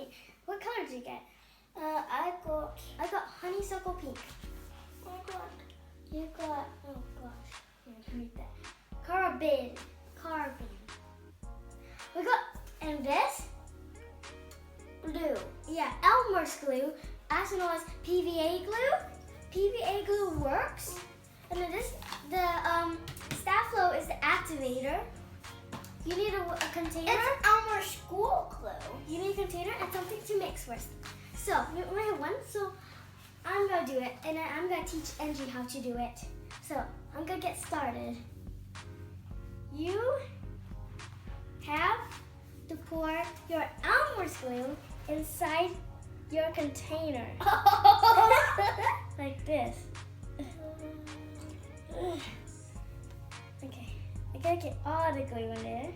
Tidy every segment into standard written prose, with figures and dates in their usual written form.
paint. What color did you get? I got honeysuckle pink. You got, oh gosh, here, read that. Carbon. We got, and this, blue. Yeah, Elmer's glue, also known as PVA glue. PVA glue works. And then this, the Staflo is the activator. You need a container. It's Elmer's school glue. You need a container and something to mix first. So, we only have one, so I'm gonna do it, and then I'm gonna teach Angie how to do it. So, I'm gonna get started. You have to pour your Elmer's glue inside your container. Like this. Okay, I gotta get all the glue in there.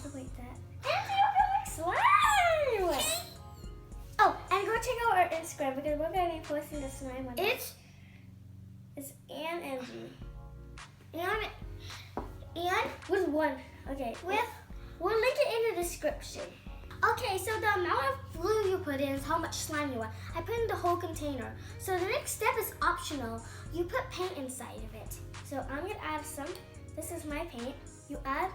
Just like that. Angie, you're gonna make slime! Oh, and go check out our Instagram because we're gonna be posting the slime on it. It's Ann Angie. And with one. Okay, we'll link it in the description. Okay, so the amount of glue you put in is how much slime you want. I put in the whole container. So the next step is optional. You put paint inside of it. So I'm gonna add some. This is my paint. You add.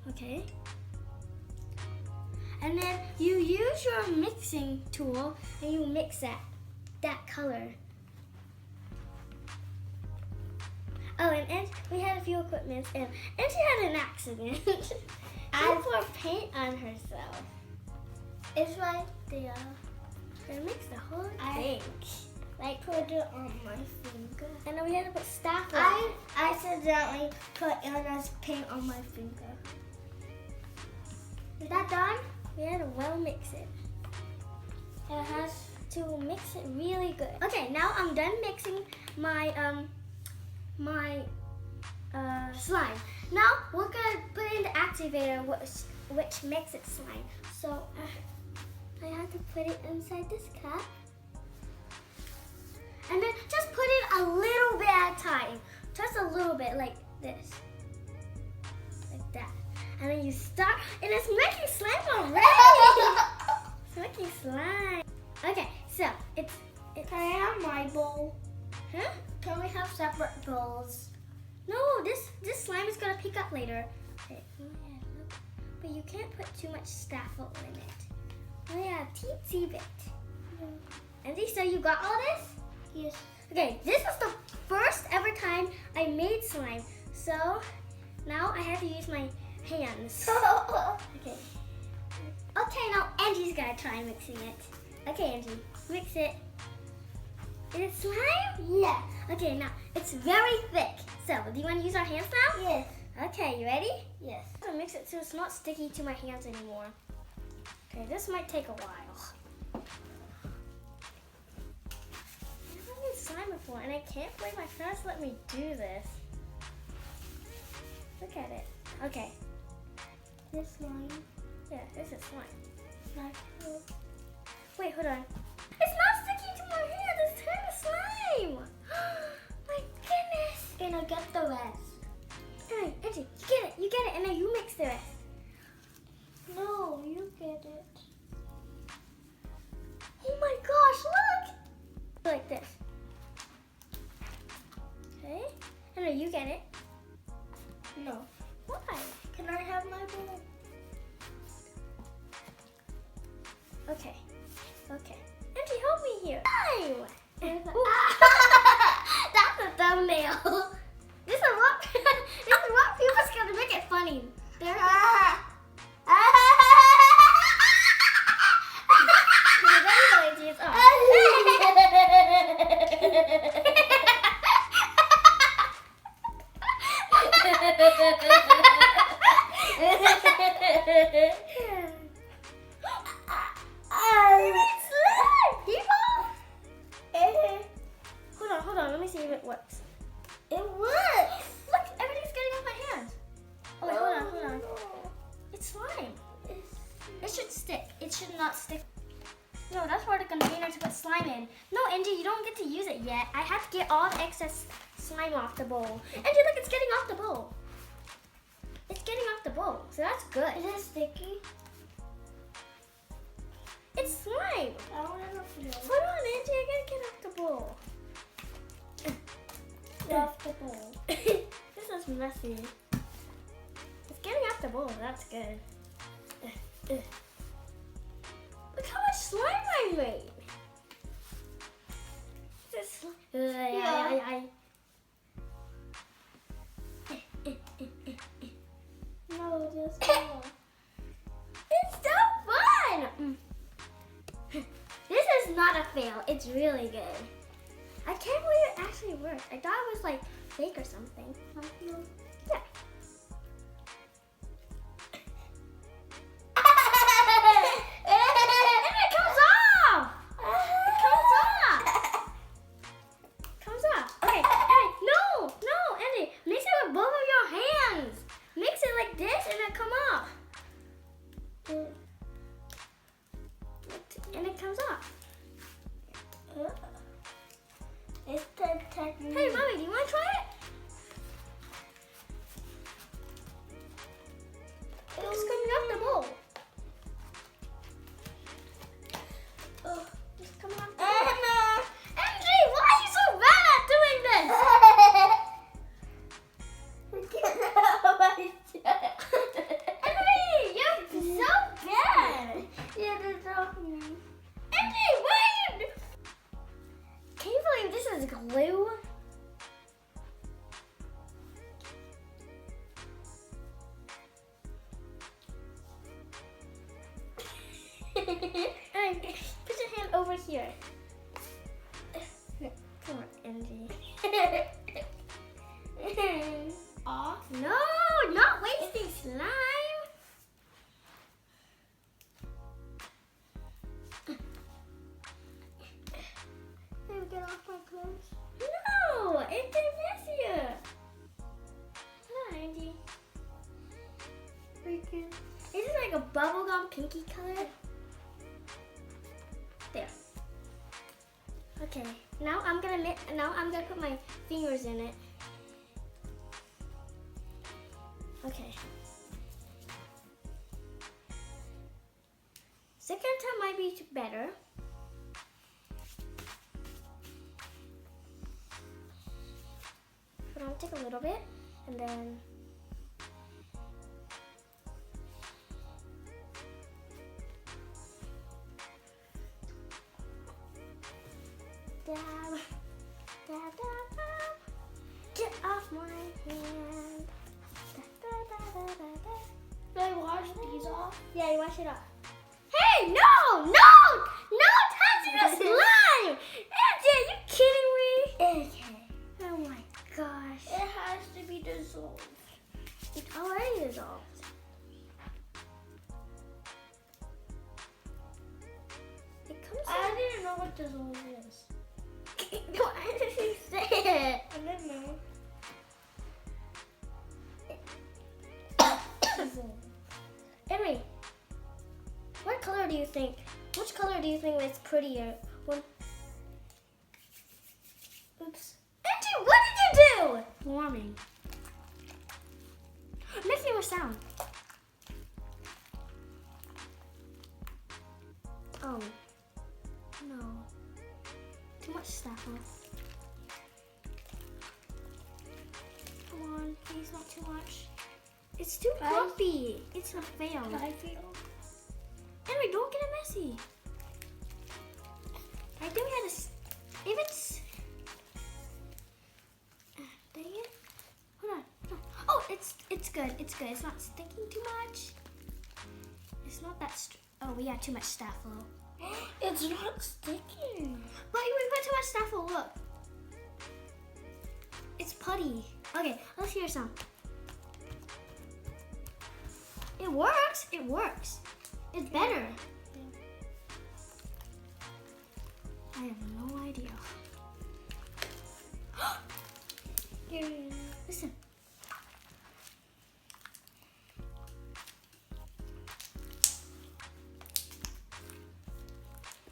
Okay. And then you use your mixing tool and you mix that color. Oh, and we had a few equipments, and she had an accident. She poured paint on herself. It's right there. It makes the whole thing. I put it on my finger. And then we had to put Staflo. I accidentally put Anna's paint on my finger. Is that done? We had to well mix it. It has to mix it really good. Okay, now I'm done mixing my slime. Now we're gonna put in the activator, which makes it slime. So I have to put it inside this cup. And then just put it a little bit at a time. Just a little bit, like this. Like that. And then you start, and it's making slime already. It's making slime. Okay, so it's Can I have my bowl? huh? Can we have separate bowls? No, this slime is gonna pick up later. Okay. But you can't put too much Staflo in it. Oh yeah, teensy bit. Andy, so you got all this? Yes. Okay, this is the first ever time I made slime. So now I have to use my hands. Okay. Okay, now Angie's gonna try mixing it. Okay, Angie, mix it. Is it slime? Yes. Okay, now it's very thick. So, do you want to use our hands now? Yes. Okay, you ready? Yes. I'm gonna mix it so it's not sticky to my hands anymore. Okay, this might take a while. I've never made slime before, and I can't believe my parents let me do this. Look at it. Okay. This line. Yeah, this is slime. Like Wait, hold on. It's not sticking to my hand. It's kind of slime. My goodness. gonna get the rest. Alright, Angie, you get it, and then you mix the rest. No, you get it. Oh my gosh, look! Like this. Okay, and then you get it. No. Why? Can I have my bowl? Okay. Angie, help me here. Slime! That's a thumbnail. This is what people's gonna make it funny. There it is. Hold on, let me see if it works. It works. Look, everything's getting off my hands. Oh wait, hold on. It's slime. It should stick. It should not stick. No, that's for the container to put slime in. No, Angie, you don't get to use it yet. I have to get all the excess slime off the bowl. Angie, look, it's getting off the bowl. It's getting off the bowl, so that's good. Is it sticky? It's slime. I want to feel. Hold on, Angie, I gotta get off the bowl. Get off the bowl. This is messy. It's getting off the bowl, that's good. Look how much slime I made. This Yeah. No, just more. It's so fun! This is not a fail. It's really good. I can't believe it actually worked. I thought it was like fake or something. Yeah. And it comes off! It comes off! Comes off. Okay, Andy, no, Andy. Mix it with both of your hands. Mix it like this and it come off. And it comes off. It's the technique. Hey, Mommy, do you want to try it? It's coming off the bowl. It's coming off the bowl. Angie, why are you so bad at doing this? Angie, you're so bad. Yeah, that's all. Angie, why are you... Can you believe this is glue? Alright, put your hand over here. Come on, Angie. Off. No, not wasting slime. Can we get off my clothes? No, it's messier. Come on, Angie. Freaking. Is it like a bubblegum pinky color? There. Okay. Now I'm gonna put my fingers in it. Okay. Second time might be better. But I'll take a little bit and then dab, dab, dab, dab. Get off my hand. Da, da, da, da, da, da. Do I wash these off? Yeah, you wash it off. Hey, no, touching the slime. Angie, are you kidding me? Okay. Oh my gosh. It has to be dissolved. It's already dissolved. It comes I didn't know what dissolve is. Why did you say it? I didn't know. Dissolve. Anyway, what color do you think? Which color do you think is prettier? One. Oops. Angie, what did you do? Warming. Making a sound. Oh. No. Too much stuff. Come on, please not too much. It's too fluffy. It's a fail. I feel. Anyway, don't get it messy. I think we had if it's... dang it. Hold on. Oh, it's good. It's good. It's not sticking too much. It's not that... oh, we got too much Stafflo. It's not sticking. But we put too much Stafflo, look. It's putty. Okay, let's hear some. It works. It works. It's better. I have no idea. Listen.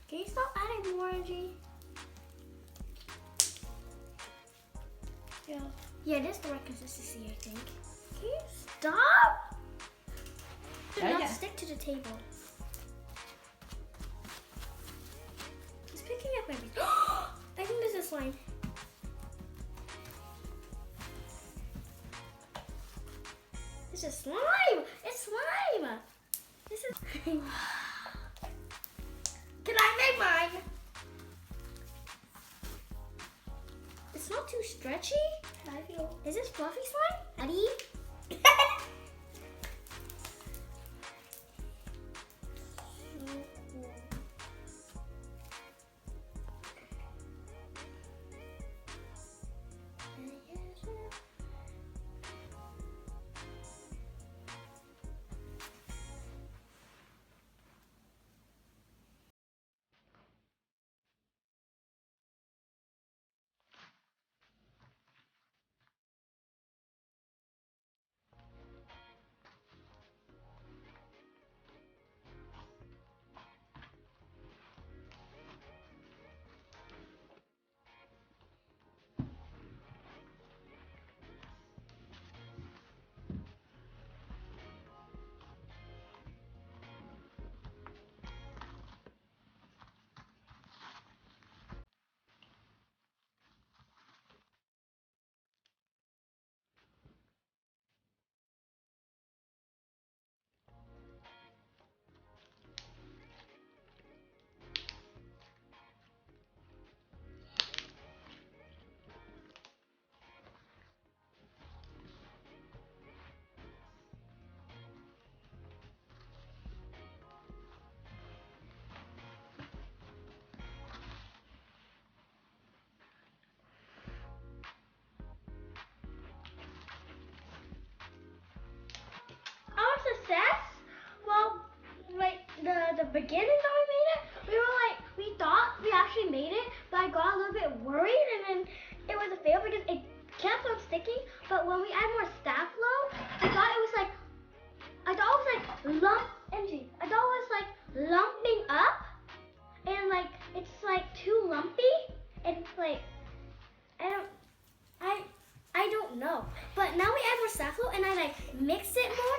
Can you stop adding more, Angie? Yeah. Yeah, this is the right consistency, I think. Can you stop? to not stick to the table. It's picking up everything. I think this is slime. This is slime. It's slime. This is. Can I make mine? It's not too stretchy. I feel. Is this fluffy slime? Ready? Our success? Well, like the beginning that we made it, we thought we actually made it, but I got a little bit worried, and then it was a fail because it kept on sticking. But when we add more staff flow, I thought it was like lumping up, and like it's like too lumpy, and like I don't know. But now we add more staff flow, and I like mix it more.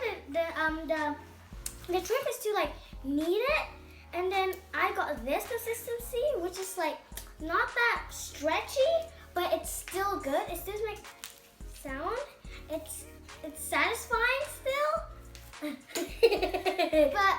The trick is to like knead it, and then I got this consistency, which is like not that stretchy, but it's still good. It still makes sound. It's satisfying still. But